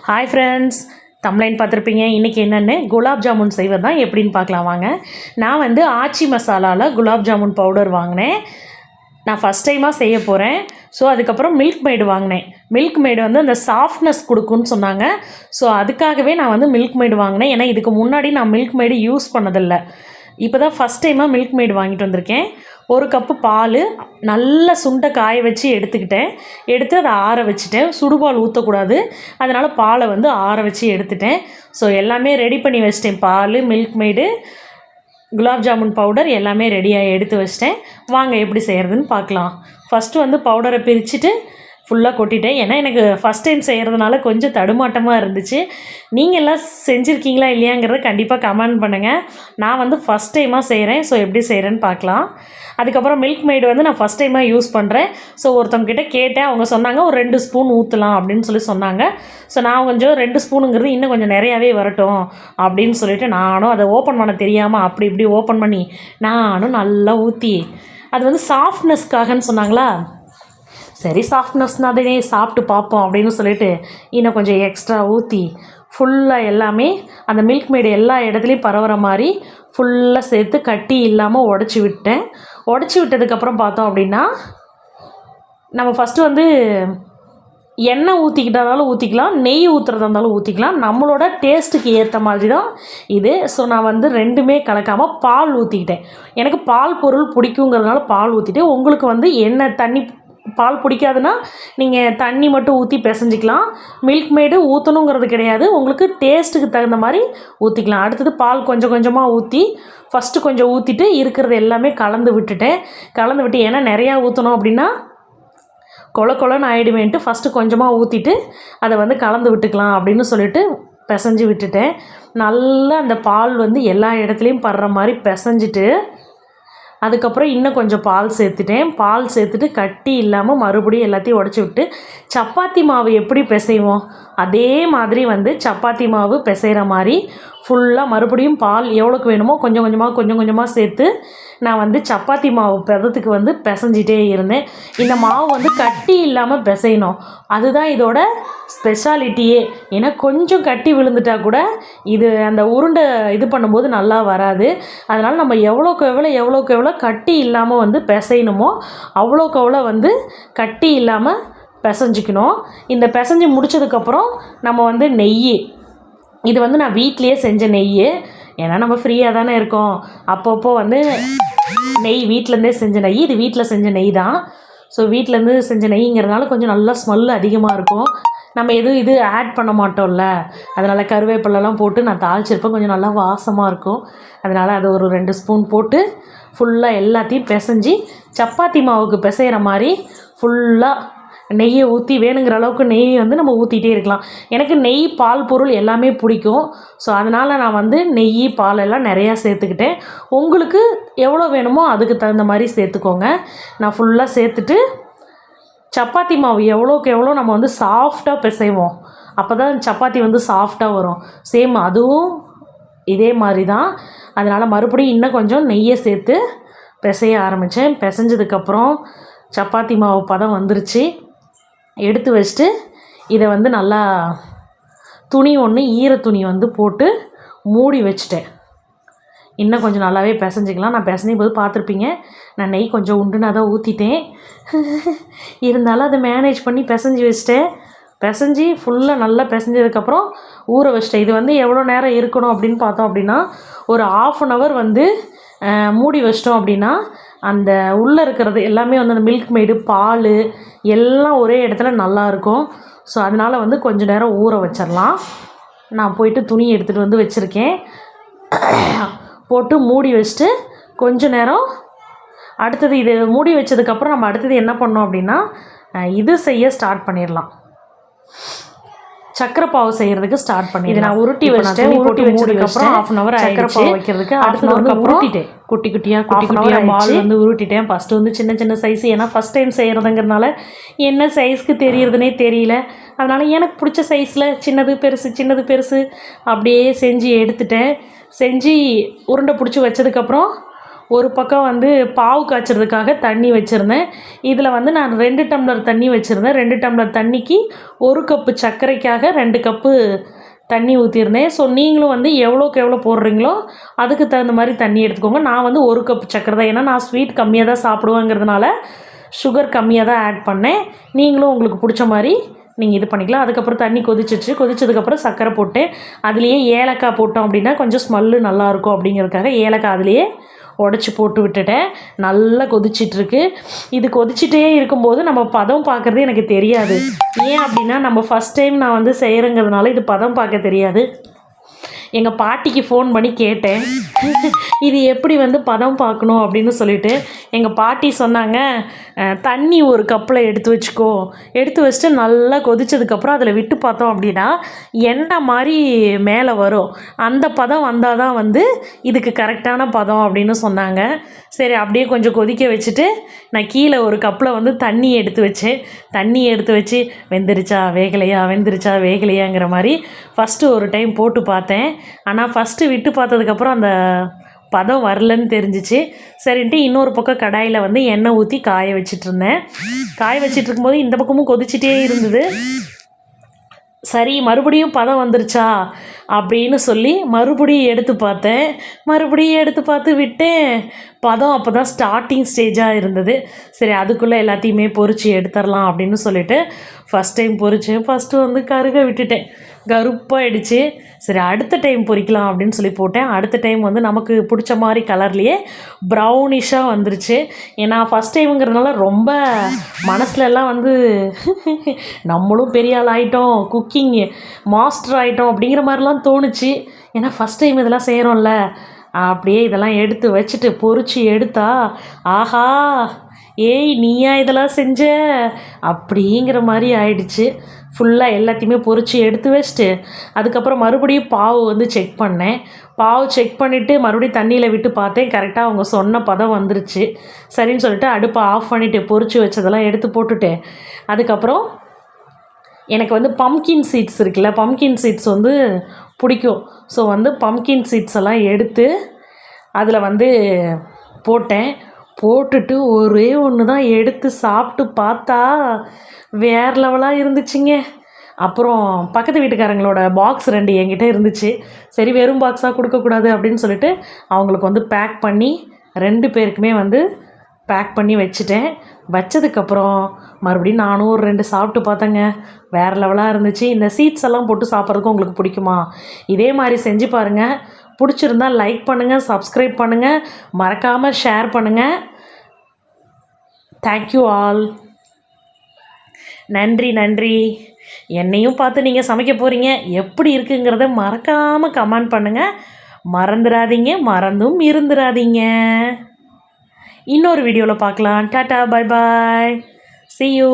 Hi friends, thumbnail பார்த்துருப்பீங்க. இன்றைக்கி என்னென்னு குலாப் ஜாமுன் செய்வது தான் எப்படின்னு பார்க்கலாம் வாங்க. நான் வந்து ஆச்சி மசாலாவில் குலாப் ஜாமுன் பவுடர் வாங்கினேன். நான் ஃபஸ்ட் டைமாக செய்ய போகிறேன். ஸோ அதுக்கப்புறம் மில்க் மேடு வாங்கினேன். மில்க் மேடு வந்து அந்த சாஃப்ட்னஸ் கொடுக்குன்னு சொன்னாங்க. ஸோ அதுக்காகவே நான் வந்து மில்க் மேடு வாங்கினேன். ஏன்னா இதுக்கு முன்னாடி நான் மில்க் மேடு யூஸ் பண்ணதில்லை. இப்போ தான் ஃபஸ்ட் டைமாக மில்க் மேடு வாங்கிட்டு வந்திருக்கேன். 1 கப்பு பால் நல்லா சுண்டை காய வச்சு எடுத்து அதை ஆற வச்சுட்டேன். சுடுபால் ஊற்றக்கூடாது, அதனால் பாலை வந்து ஆற வச்சு எடுத்துட்டேன். ஸோ எல்லாமே ரெடி பண்ணி வச்சிட்டேன். பால், Milkmaid, gulab jamun powder எல்லாமே ரெடியாக எடுத்து வச்சிட்டேன். வாங்க எப்படி செய்கிறதுன்னு பார்க்கலாம். ஃபஸ்ட்டு வந்து பவுடரை பிரிச்சுட்டு ஃபுல்லாக கொட்டிட்டேன். ஏன்னா எனக்கு ஃபஸ்ட் டைம் செய்கிறதுனால கொஞ்சம் தடுமாட்டமாக இருந்துச்சு. நீங்கள் எல்லாம் செஞ்சுருக்கீங்களா இல்லையாங்கிறத கண்டிப்பாக கமெண்ட் பண்ணுங்கள். நான் வந்து ஃபஸ்ட் டைமாக செய்கிறேன். ஸோ எப்படி செய்கிறேன்னு பார்க்கலாம். அதுக்கப்புறம் மில்க் மேடு வந்து நான் ஃபஸ்ட் டைமாக யூஸ் பண்ணுறேன். ஸோ ஒருத்தவங்ககிட்ட கேட்டேன். அவங்க சொன்னாங்க ஒரு 2 ஸ்பூன் ஊற்றலாம் அப்படின்னு சொன்னாங்க. ஸோ நான் கொஞ்சம் 2 ஸ்பூனுங்கிறது இன்னும் கொஞ்சம் நிறையாவே வரட்டும் அப்படின்னு சொல்லிவிட்டு நானும் அதை ஓப்பன் பண்ண தெரியாமல் அப்படி இப்படி ஓப்பன் பண்ணி நானும் நல்லா ஊற்றி, அது வந்து சாஃப்ட்னஸ்க்காகன்னு சொன்னாங்களா, சரி சாஃப்ட்னஸ்னாதே சாப்பிட்டு பார்ப்போம் அப்படின்னு சொல்லிட்டு இன்னும் கொஞ்சம் எக்ஸ்ட்ரா ஊற்றி ஃபுல்லாக எல்லாமே அந்த மில்க் மேடு எல்லா இடத்துலையும் பரவுற மாதிரி ஃபுல்லாக சேர்த்து கட்டி இல்லாமல் உடச்சி விட்டேன். உடச்சி விட்டதுக்கப்புறம் பார்த்தோம் அப்படின்னா, நம்ம ஃபஸ்ட்டு வந்து எண்ணெய் ஊற்றிக்கிட்டாலும் ஊற்றிக்கலாம், நெய் ஊற்றுறதா இருந்தாலும் ஊற்றிக்கலாம். நம்மளோட டேஸ்ட்டுக்கு ஏற்ற மாதிரி தான் இது. ஸோ நான் வந்து ரெண்டுமே கலக்காமல் பால் ஊற்றிக்கிட்டேன். எனக்கு பால் பொருள் பிடிக்குங்கிறதுனால பால் ஊற்றிட்டு, உங்களுக்கு வந்து எண்ணெய் தண்ணி பால் பிடிக்காதுன்னா நீங்கள் தண்ணி மட்டும் ஊற்றி பிசைஞ்சிக்கலாம். மில்க் மேடு ஊற்றணுங்கிறது கிடையாது, உங்களுக்கு டேஸ்ட்டுக்கு தகுந்த மாதிரி ஊற்றிக்கலாம். அடுத்தது பால் கொஞ்சம் கொஞ்சமாக ஊற்றி ஃபஸ்ட்டு கொஞ்சம் ஊற்றிட்டு இருக்கிறது எல்லாமே கலந்து விட்டு, ஏன்னா நிறையா ஊற்றணும் அப்படின்னா கொலன்னு ஆகிடுவேன்ட்டு ஃபஸ்ட்டு கொஞ்சமாக ஊற்றிட்டு அதை வந்து கலந்து விட்டுக்கலாம் அப்படின்னு சொல்லிட்டு பிசைஞ்சு விட்டுட்டேன். நல்லா அந்த பால் வந்து எல்லா இடத்துலையும் படுற மாதிரி பிசைஞ்சிட்டு, அதுக்கப்புறம் இன்னும் கொஞ்சம் பால் சேர்த்துட்டு கட்டி இல்லாமல் மறுபடியும் எல்லாத்தையும் உடச்சி விட்டு, சப்பாத்தி மாவு எப்படி பிசைவோம் அதே மாதிரி வந்து சப்பாத்தி மாவு பிசைகிற மாதிரி ஃபுல்லாக மறுபடியும் பால் எவ்வளோக்கு வேணுமோ கொஞ்சம் கொஞ்சமாக சேர்த்து நான் வந்து சப்பாத்தி மாவு பதத்துக்கு வந்து பிசைஞ்சிட்டே இருந்தேன். இந்த மாவு வந்து கட்டி இல்லாமல் பிசையணும், அதுதான் இதோட ஸ்பெஷாலிட்டியே. ஏன்னா கொஞ்சம் கட்டி விழுந்துட்டா கூட இது அந்த உருண்டை இது பண்ணும்போது நல்லா வராது. அதனால் நம்ம எவ்வளோக்கு எவ்வளோ கட்டி இல்லாமல் வந்து பிசையணுமோ அவ்வளோக்கு எவ்வளோ வந்து கட்டி இல்லாமல் பிசைஞ்சிக்கணும். இந்த பிசைஞ்சு முடித்ததுக்கப்புறம் நம்ம வந்து நெய், இது வந்து நான் வீட்டிலையே செஞ்ச நெய். ஏன்னா நம்ம ஃப்ரீயாக தானே இருக்கோம், அப்பப்போ வந்து நெய் வீட்டிலேருந்தே செஞ்ச நெய், இது வீட்டில் செஞ்ச நெய் தான். ஸோ வீட்டிலேருந்து செஞ்ச நெய்ங்கிறதுனால கொஞ்சம் நல்லா ஸ்மெல் அதிகமாக இருக்கும். நம்ம எதுவும் இது ஆட் பண்ண மாட்டோம்ல, அதனால் கருவேப்பிலெலாம் போட்டு நான் தாளிச்சிருப்பேன். கொஞ்சம் நல்லா வாசமாக இருக்கும். அதனால் அதை ஒரு 2 ஸ்பூன் போட்டு ஃபுல்லாக எல்லாத்தையும் பிசைஞ்சி சப்பாத்தி மாவுக்கு பிசைகிற மாதிரி ஃபுல்லாக நெய்யை ஊற்றி வேணுங்கிற அளவுக்கு நெய் வந்து நம்ம ஊற்றிட்டே இருக்கலாம். எனக்கு நெய், பால் பொருள் எல்லாமே பிடிக்கும். ஸோ அதனால் நான் வந்து நெய், பால் எல்லாம் நிறையா சேர்த்துக்கிட்டேன். உங்களுக்கு எவ்வளோ வேணுமோ அதுக்கு தகுந்த மாதிரி சேர்த்துக்கோங்க. நான் ஃபுல்லாக சேர்த்துட்டு சப்பாத்தி மாவு எவ்வளோக்கு எவ்வளோ நம்ம வந்து சாஃப்டாக பிசைவோம், அப்போ தான் சப்பாத்தி வந்து சாஃப்டாக வரும். சேம் அதுவும் இதே மாதிரி தான். அதனால் மறுபடியும் இன்னும் கொஞ்சம் நெய்யை சேர்த்து பிசைய ஆரம்பித்தேன். பிசைஞ்சதுக்கப்புறம் சப்பாத்தி மாவு பதம் வந்துருச்சு. எடுத்து வச்சுட்டு இதை வந்து நல்லா துணி ஒன்று, ஈர துணி வந்து போட்டு மூடி வச்சுட்டேன். இன்னும் கொஞ்சம் நல்லாவே பிசைஞ்சிக்கலாம். நான் பிசையும் போது பார்த்துருப்பீங்க, நான் நெய் கொஞ்சம் உண்டுன்னு அதை ஊற்றிட்டேன். இருந்தாலும் அதை மேனேஜ் பண்ணி பிசைஞ்சு வச்சுட்டேன். பிசைஞ்சி ஃபுல்லாக நல்லா பிசைஞ்சதுக்கப்புறம் ஊற வச்சிட்டேன். இது வந்து எவ்வளோ நேரம் இருக்கணும் அப்படின்னு பார்த்தோம் அப்படின்னா, ஒரு 1/2 hour வந்து மூடி வச்சிட்டோம் அப்படின்னா அந்த உள்ளே இருக்கிறது எல்லாமே வந்து அந்த மில்க் மேடு, பால் எல்லாம் ஒரே இடத்துல நல்லாயிருக்கும். ஸோ அதனால் வந்து கொஞ்சம் நேரம் ஊற வச்சிடலாம். நான் போயிட்டு துணி எடுத்துகிட்டு வந்து வச்சுருக்கேன். போட்டு மூடி வச்சுட்டு கொஞ்சம் நேரம், அடுத்தது இது மூடி வச்சதுக்கப்புறம் நம்ம அடுத்தது என்ன பண்ணோம் அப்படின்னா இது செய்ய ஸ்டார்ட் பண்ணிடலாம். சக்கரை பாவு செய்கிறதுக்கு ஸ்டார்ட் பண்ணி இதை நான் உருட்டி வச்சுட்டேன். உருட்டி வச்சதுக்கப்புறம் 1/2 hour சக்கரை பாவு வைக்கிறதுக்கு அடுத்தது உருட்டிட்டேன். குட்டி குட்டியாக பால் வந்து உருட்டிட்டேன். ஃபஸ்ட்டு வந்து சின்ன சைஸ், ஏன்னா ஃபஸ்ட் டைம் செய்கிறதுங்கிறதுனால என்ன சைஸ்க்கு தெரியறதுனே தெரியல. அதனால் எனக்கு பிடிச்ச சைஸில் சின்னது பெருசு அப்படியே செஞ்சு எடுத்துட்டேன். செஞ்சு உருண்டை பிடிச்சி வச்சதுக்கப்புறம் ஒரு பக்கம் வந்து பாவு காய்ச்சறதுக்காக தண்ணி வச்சுருந்தேன். இதில் வந்து நான் 2 டம்ளர் தண்ணி வச்சுருந்தேன். 2 டம்ளர் தண்ணிக்கு 1 கப்பு சர்க்கரைக்காக 2 கப்பு தண்ணி ஊற்றிருந்தேன். ஸோ நீங்களும் வந்து எவ்வளோக்கு எவ்வளோ போடுறீங்களோ அதுக்கு தகுந்த மாதிரி தண்ணி எடுத்துக்கோங்க. நான் வந்து 1 கப்பு சர்க்கரை தான், ஏன்னா நான் ஸ்வீட் கம்மியாக தான் சாப்பிடுவேங்கிறதுனால சுகர் கம்மியாக தான் ஆட் பண்ணேன். நீங்களும் உங்களுக்கு பிடிச்ச மாதிரி நீங்கள் இது பண்ணிக்கலாம். அதுக்கப்புறம் தண்ணி கொதிச்சிச்சு. கொதிச்சதுக்கப்புறம் சர்க்கரை போட்டேன். அதுலேயே ஏலக்காய் போட்டோம் அப்படின்னா கொஞ்சம் ஸ்மெல்லு நல்லாயிருக்கும் அப்படிங்கிறதுக்காக ஏலக்காய் அதுலேயே உடச்சி போட்டு விட்டுட்டேன். நல்லா கொதிச்சிட்ருக்கு. இது கொதிச்சிட்டே இருக்கும்போது நம்ம பதம் பார்க்குறது எனக்கு தெரியாது. ஏன் அப்படின்னா நம்ம ஃபஸ்ட் டைம் நான் வந்து செய்கிறேங்கிறதுனால இது பதம் பார்க்க தெரியாது. எங்கள் பாட்டிக்கு ஃபோன் பண்ணி கேட்டேன், இது எப்படி வந்து பதம் பார்க்கணும் அப்படின்னு சொல்லிட்டு. எங்கள் பாட்டி சொன்னாங்க, தண்ணி ஒரு கப்பில் எடுத்து வச்சுக்கோ, எடுத்து வச்சுட்டு நல்லா கொதிச்சதுக்கப்புறம் அதில் விட்டு பார்த்தோம் அப்படின்னா எண்ணெய் மாதிரி மேலே வரும், அந்த பதம் வந்தால் தான் வந்து இதுக்கு கரெக்டான பதம் அப்படின்னு சொன்னாங்க. சரி அப்படியே கொஞ்சம் கொதிக்க வச்சுட்டு நான் கீழே ஒரு கப்பில் வந்து தண்ணி எடுத்து வச்சேன். தண்ணி எடுத்து வச்சு வெந்துருச்சா வேகலையா வெந்துருச்சா வேகலையாங்கிற மாதிரி ஃபஸ்ட்டு ஒரு டைம் போட்டு பார்த்தேன். ஆனால் ஃபஸ்ட்டு விட்டு பார்த்ததுக்கப்புறம் அந்த பதம் வரலன்னு தெரிஞ்சிச்சு. சரின்ட்டு இன்னொரு பக்கம் கடாயில் வந்து எண்ணெய் ஊற்றி காய வச்சிட்ருந்தேன். காய வச்சிட்ருக்கும்போது இந்த பக்கமும் கொதிச்சிட்டே இருந்தது. சரி மறுபடியும் பதம் வந்துருச்சா அப்படின்னு சொல்லி மறுபடியும் எடுத்து பார்த்தேன். மறுபடியும் எடுத்து பார்த்து விட்டேன். பதம் அப்போ தான் ஸ்டார்டிங் ஸ்டேஜாக இருந்தது. சரி அதுக்குள்ளே எல்லாத்தையுமே பொரித்து எடுத்துடலாம் அப்படின்னு சொல்லிவிட்டு ஃபஸ்ட் டைம் பொரித்தேன். ஃபஸ்ட்டு வந்து கருக விட்டுட்டேன், கருப்பாயிடுச்சு. சரி அடுத்த டைம் பொரிக்கலாம் அப்படின்னு சொல்லி போட்டேன். அடுத்த டைம் வந்து நமக்கு பிடிச்ச மாதிரி கலர்லேயே ப்ரௌனிஷாக வந்துருச்சு. ஏன்னா ஃபஸ்ட் டைமுங்கிறதுனால ரொம்ப மனசுலலாம் வந்து நம்மளும் பெரிய ஆள் ஆகிட்டோம், குக்கிங் மாஸ்டர் ஆகிட்டோம் அப்படிங்கிற மாதிரிலாம் தோணுச்சு. ஏன்னா ஃபஸ்ட் டைம் இதெல்லாம் செய்கிறோம்ல. அப்படியே இதெல்லாம் எடுத்து வச்சுட்டு பொரிச்சு எடுத்தா, ஆஹா ஏய் நீயா இதெல்லாம் செஞ்ச அப்படிங்கிற மாதிரி ஆயிடுச்சு. ஃபுல்லாக எல்லாத்தையுமே பொரித்து எடுத்து வச்சுட்டு அதுக்கப்புறம் மறுபடியும் பாவு வந்து செக் பண்ணேன். பாவு செக் பண்ணிவிட்டு மறுபடியும் தண்ணியில் விட்டு பார்த்தேன். கரெக்டாக அவங்க சொன்ன பதம் வந்துருச்சு. சரின்னு சொல்லிட்டு அடுப்பை ஆஃப் பண்ணிவிட்டு பொரித்து வச்சதெல்லாம் எடுத்து போட்டுட்டு அதுக்கப்புறம் எனக்கு வந்து பம்கின் சீட்ஸ் இருக்குல்ல, பம்கின் சீட்ஸ் வந்து பிடிக்கும். ஸோ வந்து பம்கின் சீட்ஸ் எல்லாம் எடுத்து அதில் வந்து போட்டேன். போட்டுட்டு ஒரே ஒன்று தான் எடுத்து சாப்பிட்டு பார்த்தா வேறு லெவலாக இருந்துச்சுங்க. அப்புறம் பக்கத்து வீட்டுக்காரங்களோட பாக்ஸ் 2 என்கிட்ட இருந்துச்சு. சரி வெறும் பாக்ஸாக கொடுக்கக்கூடாது அப்படின்னு சொல்லிட்டு அவங்களுக்கு வந்து பேக் பண்ணி 2 பேருக்குமே வந்து பேக் பண்ணி வச்சுட்டேன். வச்சதுக்கப்புறம் மறுபடியும் நானும் ஒரு 2 சாப்பிட்டு பார்த்தேங்க. வேறு லெவலாக இருந்துச்சு. இந்த சீட்ஸ் எல்லாம் போட்டு சாப்பிட்றதுக்கு உங்களுக்கு பிடிக்குமா? இதே மாதிரி செஞ்சு பாருங்கள். பிடிச்சிருந்தால் லைக் பண்ணுங்கள், சப்ஸ்கிரைப் பண்ணுங்கள், மறக்காமல் ஷேர் பண்ணுங்கள். Thank you all. நன்றி நன்றி. என்னையும் பார்த்து நீங்கள் சமைக்க போகிறீங்க, எப்படி இருக்குங்கிறத மறக்காமல் கமெண்ட் பண்ணுங்கள். மறந்துடாதீங்க, மறந்தும் இருந்துடாதீங்க. இன்னொரு வீடியோவில் பார்க்கலாம். Tata, bye bye, see you.